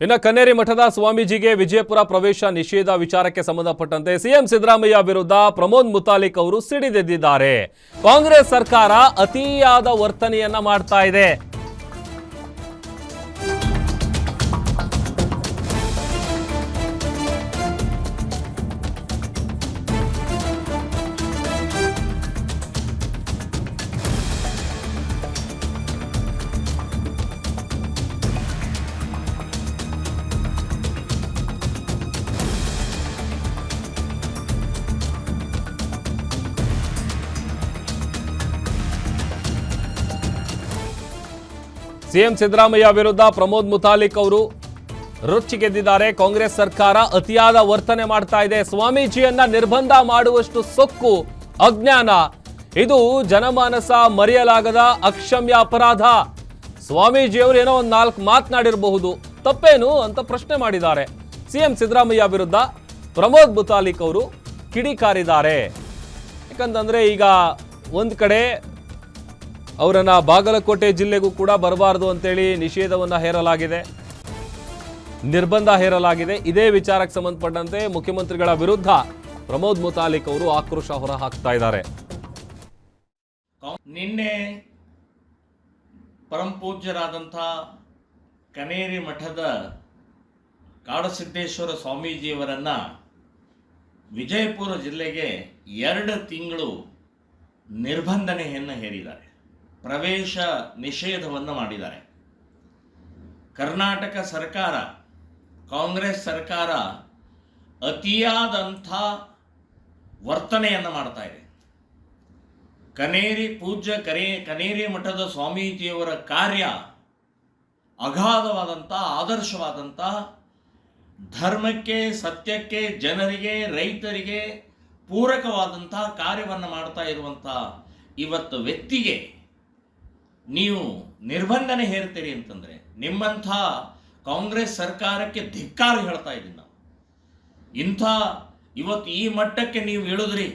ಇನ್ನು ಕನ್ನೇರಿ ಮಠದ ಸ್ವಾಮೀಜಿಗೆ ವಿಜಯಪುರ ಪ್ರವೇಶ ನಿಷೇಧ ವಿಚಾರಕ್ಕೆ ಸಂಬಂಧಪಟ್ಟಂತೆ ಸಿಎಂ ಸಿದ್ದರಾಮಯ್ಯ ವಿರುದ್ಧ ಪ್ರಮೋದ್ ಮುತಾಲಿಕ್ ಅವರು ಸಿಡಿದೆದ್ದಿದ್ದಾರೆ. ಕಾಂಗ್ರೆಸ್ ಸರ್ಕಾರ ಅತಿಯಾದ ವರ್ತನೆಯನ್ನ ಮಾಡ್ತಾ ಇದೆ. ಸಿಎಂ ಸಿದ್ದರಾಮಯ್ಯ ವಿರುದ್ಧ ಪ್ರಮೋದ್ ಮುತಾಲಿಕ್ ಅವರು ರೊಚ್ಚಿಗೆದ್ದಿದ್ದಾರೆ. ಕಾಂಗ್ರೆಸ್ ಸರ್ಕಾರ ಅತಿಯಾದ ವರ್ತನೆ ಮಾಡ್ತಾ ಇದೆ. ಸ್ವಾಮೀಜಿಯನ್ನ ನಿರ್ಬಂಧ ಮಾಡುವಷ್ಟು ಸೊಕ್ಕು, ಅಜ್ಞಾನ, ಇದು ಜನಮಾನಸ ಮರೆಯಲಾಗದ ಅಕ್ಷಮ್ಯ ಅಪರಾಧ. ಸ್ವಾಮೀಜಿಯವರು ಏನೋ ಒಂದು 4 ಮಾತನಾಡಿರಬಹುದು, ತಪ್ಪೇನು ಅಂತ ಪ್ರಶ್ನೆ ಮಾಡಿದ್ದಾರೆ. ಸಿಎಂ ಸಿದ್ದರಾಮಯ್ಯ ವಿರುದ್ಧ ಪ್ರಮೋದ್ ಮುತಾಲಿಕ್ ಅವರು ಕಿಡಿಕಾರಿದ್ದಾರೆ. ಯಾಕಂತಂದ್ರೆ ಈಗ ಒಂದ್ ಕಡೆ ಅವರನ್ನ ಬಾಗಲಕೋಟೆ ಜಿಲ್ಲೆಗೂ ಕೂಡ ಬರಬಾರದು ಅಂತೇಳಿ ನಿಷೇಧವನ್ನ ಹೇರಲಾಗಿದೆ, ನಿರ್ಬಂಧ ಹೇರಲಾಗಿದೆ. ಇದೇ ವಿಚಾರಕ್ಕೆ ಸಂಬಂಧಪಟ್ಟಂತೆ ಮುಖ್ಯಮಂತ್ರಿಗಳ ವಿರುದ್ಧ ಪ್ರಮೋದ್ ಮುತಾಲಿಕ್ ಅವರು ಆಕ್ರೋಶ ಹೊರ ಹಾಕ್ತಾ ಇದ್ದಾರೆ. ನಿನ್ನೆ ಪರಮ ಪೂಜ್ಯರಾದಂಥ ಕನೇರಿ ಮಠದ ಕಾಡಸಿದ್ದೇಶ್ವರ ಸ್ವಾಮೀಜಿಯವರನ್ನ ವಿಜಯಪುರ ಜಿಲ್ಲೆಗೆ 2 ತಿಂಗಳು ನಿರ್ಬಂಧನೆಯನ್ನು ಹೇರಿದ್ದಾರೆ, ಪ್ರವೇಶ ನಿಷೇಧವನ್ನು ಮಾಡಿದ್ದಾರೆ. ಕರ್ನಾಟಕ ಸರ್ಕಾರ, ಕಾಂಗ್ರೆಸ್ ಸರ್ಕಾರ ಅತಿಯಾದಂಥ ವರ್ತನೆಯನ್ನು ಮಾಡ್ತಾ ಇದೆ. ಕನೇರಿ ಮಠದ ಸ್ವಾಮೀಜಿಯವರ ಕಾರ್ಯ ಅಗಾಧವಾದಂಥ, ಆದರ್ಶವಾದಂಥ, ಧರ್ಮಕ್ಕೆ, ಸತ್ಯಕ್ಕೆ, ಜನರಿಗೆ, ರೈತರಿಗೆ ಪೂರಕವಾದಂಥ ಕಾರ್ಯವನ್ನು ಮಾಡ್ತಾ ಇರುವಂಥ ಇವತ್ತು ವ್ಯಕ್ತಿಗೆ ನೀವು ನಿರ್ಬಂಧನೆ ಹೇರ್ತೀರಿ ಅಂತಂದರೆ ನಿಮ್ಮಂಥ ಕಾಂಗ್ರೆಸ್ ಸರ್ಕಾರಕ್ಕೆ ಧಿಕ್ಕಾರ ಹೇಳ್ತಾ ಇದ್ದೀನಿ ನಾವು. ಇವತ್ತು ಈ ಮಟ್ಟಕ್ಕೆ ನೀವು ಇಳಿದ್ರಿ.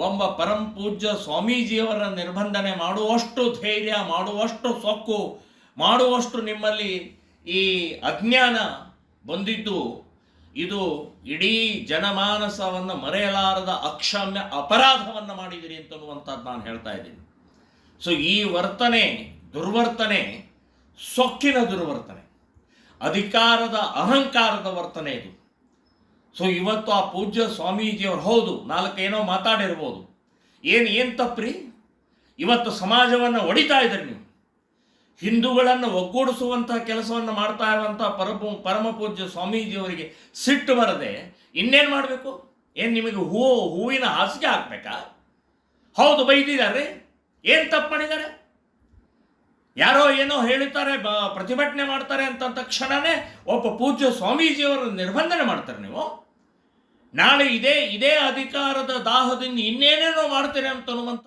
ಒಬ್ಬ ಪರಮ ಪೂಜ್ಯ ಸ್ವಾಮೀಜಿಯವರ ನಿರ್ಬಂಧನೆ ಮಾಡುವಷ್ಟು ಧೈರ್ಯ, ಮಾಡುವಷ್ಟು ಸೊಕ್ಕು, ಮಾಡುವಷ್ಟು ನಿಮ್ಮಲ್ಲಿ ಈ ಅಜ್ಞಾನ ಬಂದಿದ್ದು, ಇದು ಇಡೀ ಜನಮಾನಸವನ್ನು ಮರೆಯಲಾರದ ಅಕ್ಷಮ್ಯ ಅಪರಾಧವನ್ನು ಮಾಡಿದಿರಿ ಅಂತನ್ನುವಂಥದ್ದು ನಾನು ಹೇಳ್ತಾ ಇದ್ದೀನಿ. ಸೊ ಈ ವರ್ತನೆ, ದುರ್ವರ್ತನೆ, ಸೊಕ್ಕಿನ ದುರ್ವರ್ತನೆ, ಅಧಿಕಾರದ ಅಹಂಕಾರದ ವರ್ತನೆ ಇದು. ಸೊ ಇವತ್ತು ಆ ಪೂಜ್ಯ ಸ್ವಾಮೀಜಿಯವರು ಹೌದು 4 ಏನೋ ಮಾತಾಡಿರ್ಬೋದು, ಏನು ತಪ್ಪ್ರಿ? ಇವತ್ತು ಸಮಾಜವನ್ನು ಒಡಿತಾ ಇದ್ದೀರಿ ನೀವು. ಹಿಂದೂಗಳನ್ನು ಒಗ್ಗೂಡಿಸುವಂಥ ಕೆಲಸವನ್ನು ಮಾಡ್ತಾ ಇರುವಂಥ ಪರಮ ಪೂಜ್ಯ ಸ್ವಾಮೀಜಿಯವರಿಗೆ ಸಿಟ್ಟು ಬರದೆ ಇನ್ನೇನು ಮಾಡಬೇಕು? ಏನು ನಿಮಗೆ ಹೂವಿನ ಹಾಸಿಗೆ ಹಾಕ್ಬೇಕಾ? ಹೌದು, ಬೈದಿದ್ದಾರೆ, ಏನು ತಪ್ಪು ಮಾಡಿದ್ದಾರೆ? ಯಾರೋ ಏನೋ ಹೇಳ್ತಾರೆ, ಪ್ರತಿಭಟನೆ ಮಾಡ್ತಾರೆ ಅಂತ ತಕ್ಷಣವೇ ಒಬ್ಬ ಪೂಜ್ಯ ಸ್ವಾಮೀಜಿಯವರನ್ನು ನಿರ್ಬಂಧನೆ ಮಾಡ್ತಾರೆ ನೀವು. ನಾಳೆ ಇದೇ ಅಧಿಕಾರದ ದಾಹದಿಂದ ಇನ್ನೇನೇನೋ ಮಾಡ್ತೀರಿ ಅಂತನ್ನುವಂಥ